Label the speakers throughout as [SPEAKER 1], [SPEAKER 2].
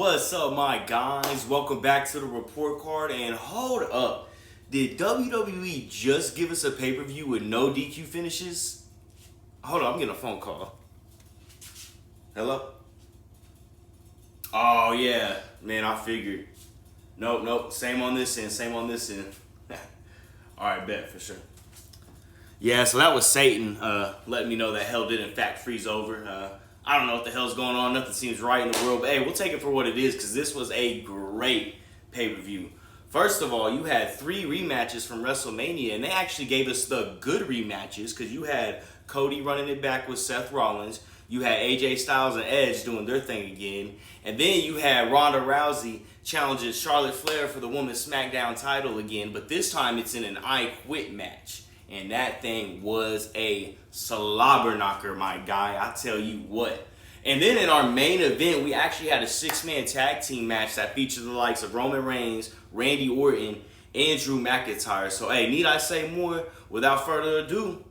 [SPEAKER 1] What's up, my guys? Welcome back to the report card. And hold up, did WWE just give us a pay-per-view with no DQ finishes? Hold on, I'm getting a phone call. Hello? Oh yeah, man, I figured. Nope, same on this end, All right, bet, for sure. Yeah, so that was Satan letting me know that hell did in fact freeze over. I don't know what the hell's going on. Nothing seems right in the world. But hey, we'll take it for what it is because this was a great pay-per-view. First of all, you had 3 rematches from Wrestlemania, and they actually gave us the good rematches because you had Cody running it back with Seth Rollins. You had AJ Styles and Edge doing their thing again. And then you had Ronda Rousey challenging Charlotte Flair for the Women's SmackDown title again. But this time it's in an I Quit match. And that thing was a slobber knocker, my guy. I tell you what. And then in our main event, we actually had a 6-man tag team match that featured the likes of Roman Reigns, Randy Orton, and Drew McIntyre. So, hey, need I say more? Without further ado,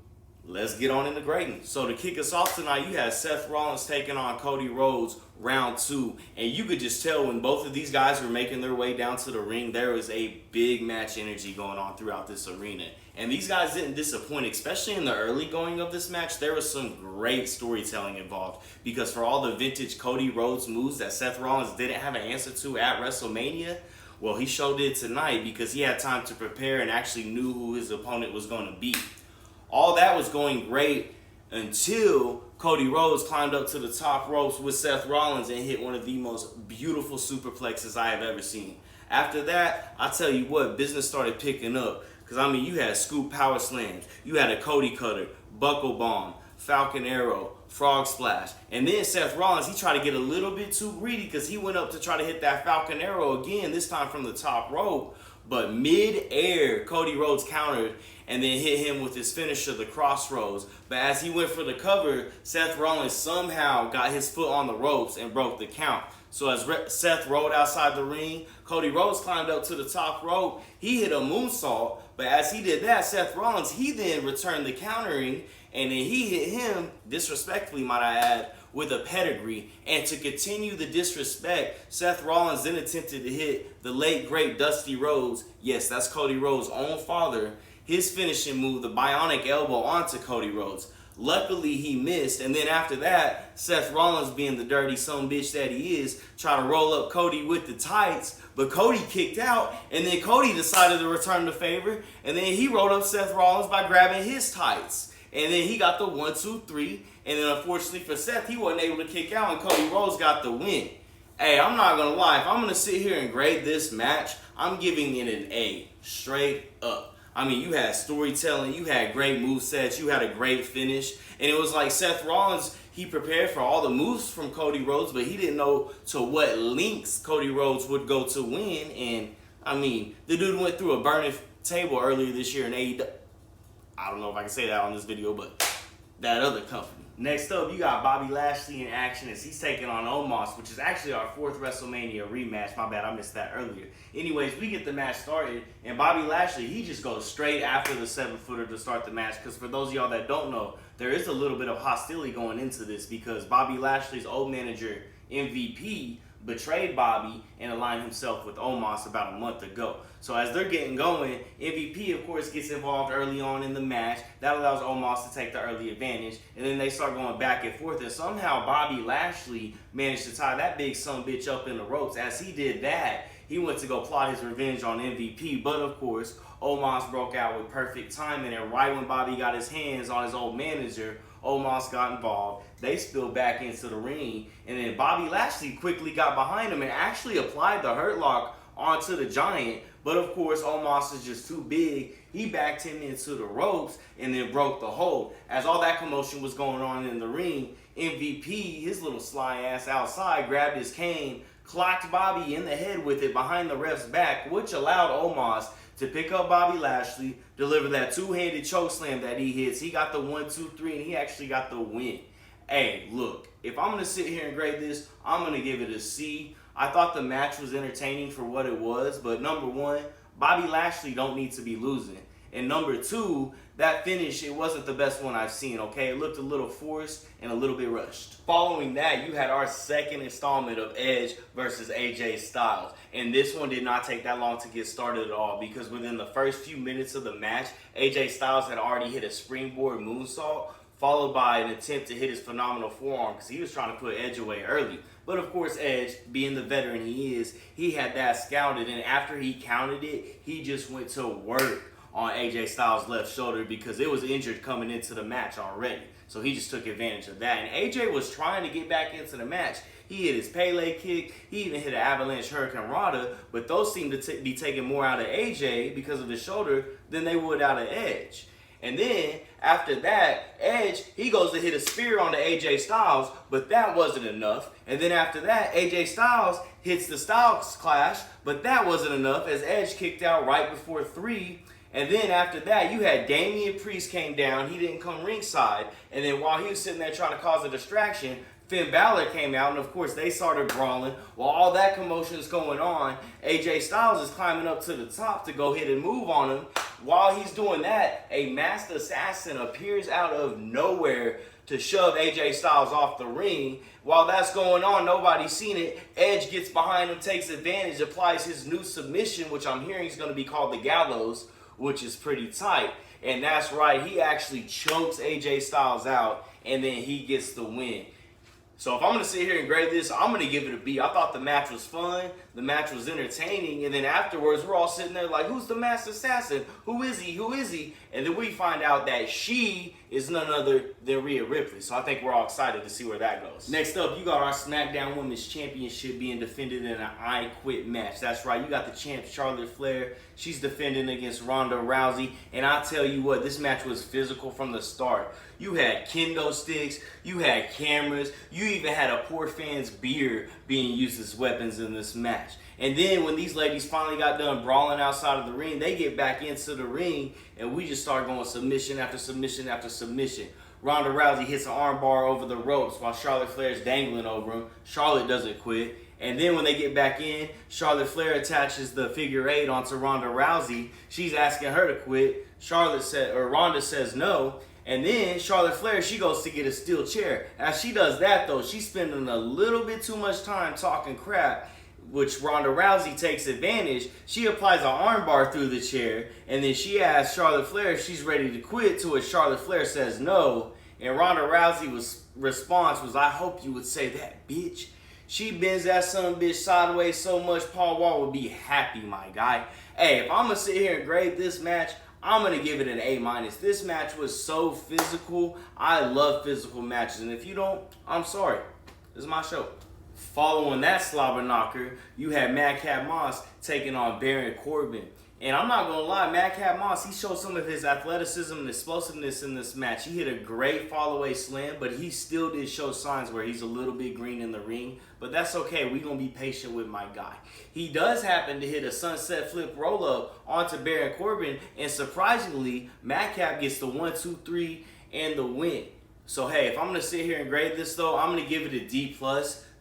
[SPEAKER 1] let's get on into grading. So to kick us off tonight, you had Seth Rollins taking on Cody Rhodes, round 2. And you could just tell when both of these guys were making their way down to the ring, there was a big match energy going on throughout this arena. And these guys didn't disappoint, especially in the early going of this match. There was some great storytelling involved because for all the vintage Cody Rhodes moves that Seth Rollins didn't have an answer to at WrestleMania, well, he showed it tonight because he had time to prepare and actually knew who his opponent was going to be. All that was going great until Cody Rhodes climbed up to the top ropes with Seth Rollins and hit one of the most beautiful superplexes I have ever seen. After that, I tell you what, business started picking up. Because, I mean, you had scoop power slams, you had a Cody cutter, buckle bomb, falcon arrow, frog splash. And then Seth Rollins, he tried to get a little bit too greedy because he went up to try to hit that falcon arrow again, this time from the top rope. But mid-air, Cody Rhodes countered and then hit him with his finisher, the crossroads. But as he went for the cover, Seth Rollins somehow got his foot on the ropes and broke the count. So as Seth rolled outside the ring, Cody Rhodes climbed up to the top rope. He hit a moonsault, but as he did that, Seth Rollins, he then returned the countering, and then he hit him, disrespectfully might I add, with a pedigree. And to continue the disrespect, Seth Rollins then attempted to hit the late, great Dusty Rhodes, yes, that's Cody Rhodes' own father, his finishing move, the bionic elbow, onto Cody Rhodes. Luckily, he missed, and then after that, Seth Rollins, being the dirty sumbitch that he is, tried to roll up Cody with the tights, but Cody kicked out, and then Cody decided to return the favor, and then he rolled up Seth Rollins by grabbing his tights. And then he got the 1, 2, 3, and then unfortunately for Seth, he wasn't able to kick out, and Cody Rhodes got the win. Hey, I'm not going to lie, if I'm going to sit here and grade this match, I'm giving it an A, straight up. I mean, you had storytelling, you had great movesets, you had a great finish. And it was like Seth Rollins, he prepared for all the moves from Cody Rhodes, but he didn't know to what lengths Cody Rhodes would go to win. And, I mean, the dude went through a burning table earlier this year in AEW. I don't know if I can say that on this video, but that other company. Next up, you got Bobby Lashley in action as he's taking on Omos, which is actually our 4th WrestleMania rematch. My bad, I missed that earlier. Anyways, we get the match started, and Bobby Lashley, he just goes straight after the 7-footer to start the match, because for those of y'all that don't know, there is a little bit of hostility going into this because Bobby Lashley's old manager, MVP, betrayed Bobby and aligned himself with Omos about a month ago. So as they're getting going, MVP, of course, gets involved early on in the match. That allows Omos to take the early advantage. And then they start going back and forth. And somehow Bobby Lashley managed to tie that big sumbitch up in the ropes. As he did that, he went to go plot his revenge on MVP. But, of course, Omos broke out with perfect timing. And right when Bobby got his hands on his old manager, Omos got involved. They spilled back into the ring. And then Bobby Lashley quickly got behind him and actually applied the Hurt Lock onto the Giant. But of course, Omos is just too big. He backed him into the ropes and then broke the hold. As all that commotion was going on in the ring, MVP, his little sly ass outside, grabbed his cane, clocked Bobby in the head with it behind the ref's back, which allowed Omos to pick up Bobby Lashley, deliver that 2-handed chokeslam that he hits. He got the 1, 2, 3, and he actually got the win. Hey, look, if I'm going to sit here and grade this, I'm going to give it a C. I thought the match was entertaining for what it was, but number one, Bobby Lashley don't need to be losing. And number two, that finish, it wasn't the best one I've seen, okay? It looked a little forced and a little bit rushed. Following that, you had our second installment of Edge versus AJ Styles. And this one did not take that long to get started at all, because within the first few minutes of the match, AJ Styles had already hit a springboard moonsault, followed by an attempt to hit his phenomenal forearm, because he was trying to put Edge away early. But of course, Edge, being the veteran he is, he had that scouted, and after he counted it, he just went to work on AJ Styles' left shoulder because it was injured coming into the match already. So he just took advantage of that. And AJ was trying to get back into the match. He hit his Pele kick. He even hit an avalanche Hurricane Rana, but those seemed to be taking more out of AJ because of the shoulder than they would out of Edge. And then, after that, Edge, he goes to hit a spear on the AJ Styles, but that wasn't enough. And then after that, AJ Styles hits the Styles Clash, but that wasn't enough as Edge kicked out right before 3. And then after that, you had Damian Priest came down. He didn't come ringside. And then while he was sitting there trying to cause a distraction, Finn Balor came out, and of course they started brawling. While all that commotion is going on, AJ Styles is climbing up to the top to go hit and move on him. While he's doing that, a masked assassin appears out of nowhere to shove AJ Styles off the ring. While that's going on, nobody's seen it. Edge gets behind him, takes advantage, applies his new submission, which I'm hearing is going to be called the Gallows, which is pretty tight. And that's right, he actually chokes AJ Styles out, and then he gets the win. So if I'm going to sit here and grade this, I'm going to give it a B. I thought the match was fun. The match was entertaining. And then afterwards, we're all sitting there like, who's the masked assassin? Who is he? Who is he? And then we find out that she is none other than Rhea Ripley. So I think we're all excited to see where that goes. Next up, you got our SmackDown Women's Championship being defended in an I Quit match. That's right. You got the champ, Charlotte Flair. She's defending against Ronda Rousey. And I tell you what, this match was physical from the start. You had kendo sticks, you had cameras, you even had a poor fan's beer being used as weapons in this match. And then when these ladies finally got done brawling outside of the ring, they get back into the ring, and we just start going submission after submission after submission. Ronda Rousey hits an armbar over the ropes while Charlotte Flair's dangling over him. Charlotte doesn't quit. And then when they get back in, Charlotte Flair attaches the figure 8 onto Ronda Rousey. She's asking her to quit. Ronda says no. And then Charlotte Flair, she goes to get a steel chair. As she does that, though, she's spending a little bit too much time talking crap, which Ronda Rousey takes advantage. She applies an armbar through the chair, and then she asks Charlotte Flair if she's ready to quit, to which Charlotte Flair says no. And Ronda Rousey's response was, I hope you would say that, bitch. She bends that son bitch sideways so much, Paul Wall would be happy, my guy. Hey, if I'm going to sit here and grade this match, I'm going to give it an A-. This match was so physical. I love physical matches. And if you don't, I'm sorry. This is my show. Following that slobber knocker, you had Madcap Moss taking on Baron Corbin. And I'm not going to lie, Madcap Moss, he showed some of his athleticism and explosiveness in this match. He hit a great fall-away slam, but he still did show signs where he's a little bit green in the ring. But that's okay. We're going to be patient with my guy. He does happen to hit a sunset flip roll-up onto Baron Corbin, and surprisingly, Madcap gets the 1, 2, 3 and the win. So, hey, if I'm going to sit here and grade this, though, I'm going to give it a D+.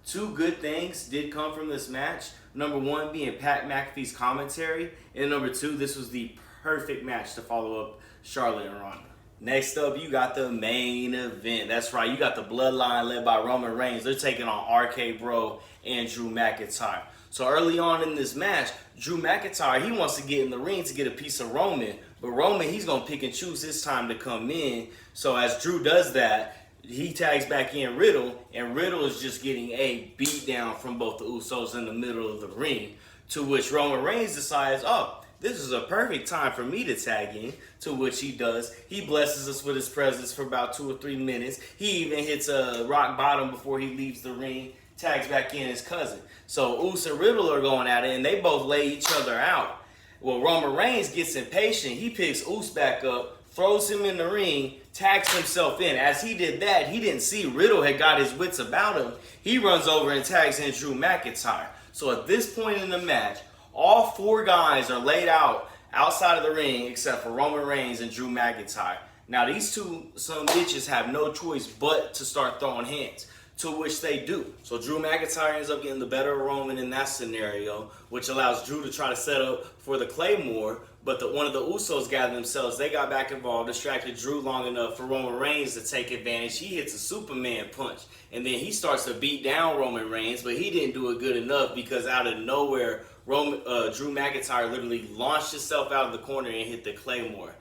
[SPEAKER 1] Two good things did come from this match. Number one being Pat McAfee's commentary. And number two, this was the perfect match to follow up Charlotte and Ronda. Next up, you got the main event. That's right, you got the Bloodline led by Roman Reigns. They're taking on RK Bro and Drew McIntyre. So early on in this match, Drew McIntyre, he wants to get in the ring to get a piece of Roman. But Roman, he's going to pick and choose his time to come in. So as Drew does that, he tags back in Riddle, and Riddle is just getting a beatdown from both the Usos in the middle of the ring, to which Roman Reigns decides, oh, this is a perfect time for me to tag in, to which he does. He blesses us with his presence for about 2 or 3 minutes. He even hits a rock bottom before he leaves the ring, tags back in his cousin. So Uso and Riddle are going at it, and they both lay each other out. Well, Roman Reigns gets impatient. He picks Uso back up, throws him in the ring, tags himself in. As he did that, he didn't see Riddle had got his wits about him. He runs over and tags in Drew McIntyre. So at this point in the match, all 4 guys are laid out outside of the ring except for Roman Reigns and Drew McIntyre. Now these two some bitches have no choice but to start throwing hands. to which they do. So Drew McIntyre ends up getting the better of Roman in that scenario, which allows Drew to try to set up for the Claymore. But one of the Usos gathered themselves. They got back involved, distracted Drew long enough for Roman Reigns to take advantage. He hits a Superman punch. And then he starts to beat down Roman Reigns, but he didn't do it good enough because out of nowhere, Drew McIntyre literally launched himself out of the corner and hit the Claymore.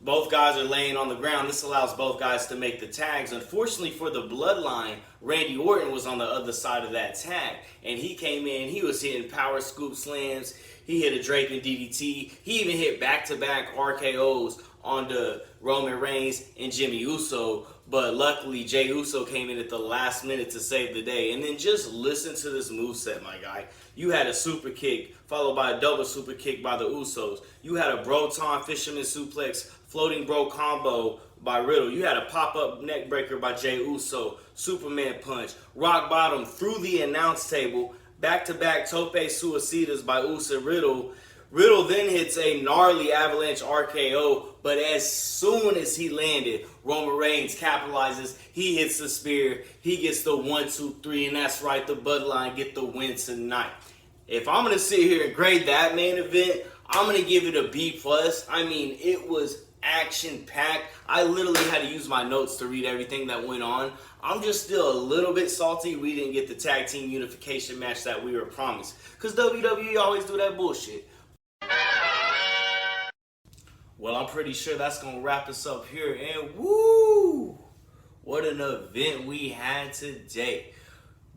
[SPEAKER 1] Both guys are laying on the ground. This allows both guys to make the tags. Unfortunately for the Bloodline, Randy Orton was on the other side of that tag. And he came in, he was hitting power scoop slams. He hit a draping DDT. He even hit back-to-back RKOs onto Roman Reigns and Jimmy Uso. But luckily, Jey Uso came in at the last minute to save the day. And then just listen to this moveset, my guy. You had a super kick followed by a double super kick by the Usos. You had a Broton Fisherman suplex, floating bro combo by Riddle. You had a pop-up neck breaker by Jey Uso, Superman punch, rock bottom through the announce table, back-to-back tope suicidas by Uso Riddle. Riddle then hits a gnarly avalanche RKO, but as soon as he landed, Roman Reigns capitalizes. He hits the spear. He gets the 1, 2, 3, and that's right, the Bloodline get the win tonight. If I'm going to sit here and grade that main event, I'm going to give it a B+. I mean, it was action-packed. I literally had to use my notes to read everything that went on. I'm just still a little bit salty we didn't get the tag team unification match that we were promised. Because WWE always do that bullshit. Well, I'm pretty sure that's going to wrap us up here. And woo! What an event we had today.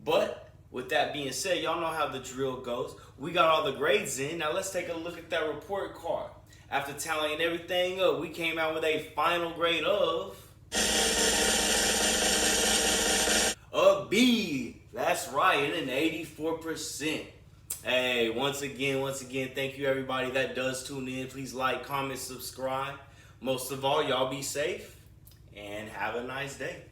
[SPEAKER 1] But with that being said, y'all know how the drill goes. We got all the grades in. Now let's take a look at that report card. After tallying everything up, we came out with a final grade of a B. That's right, an 84%. Hey, once again, thank you everybody that does tune in. Please like, comment, subscribe. Most of all, y'all be safe and have a nice day.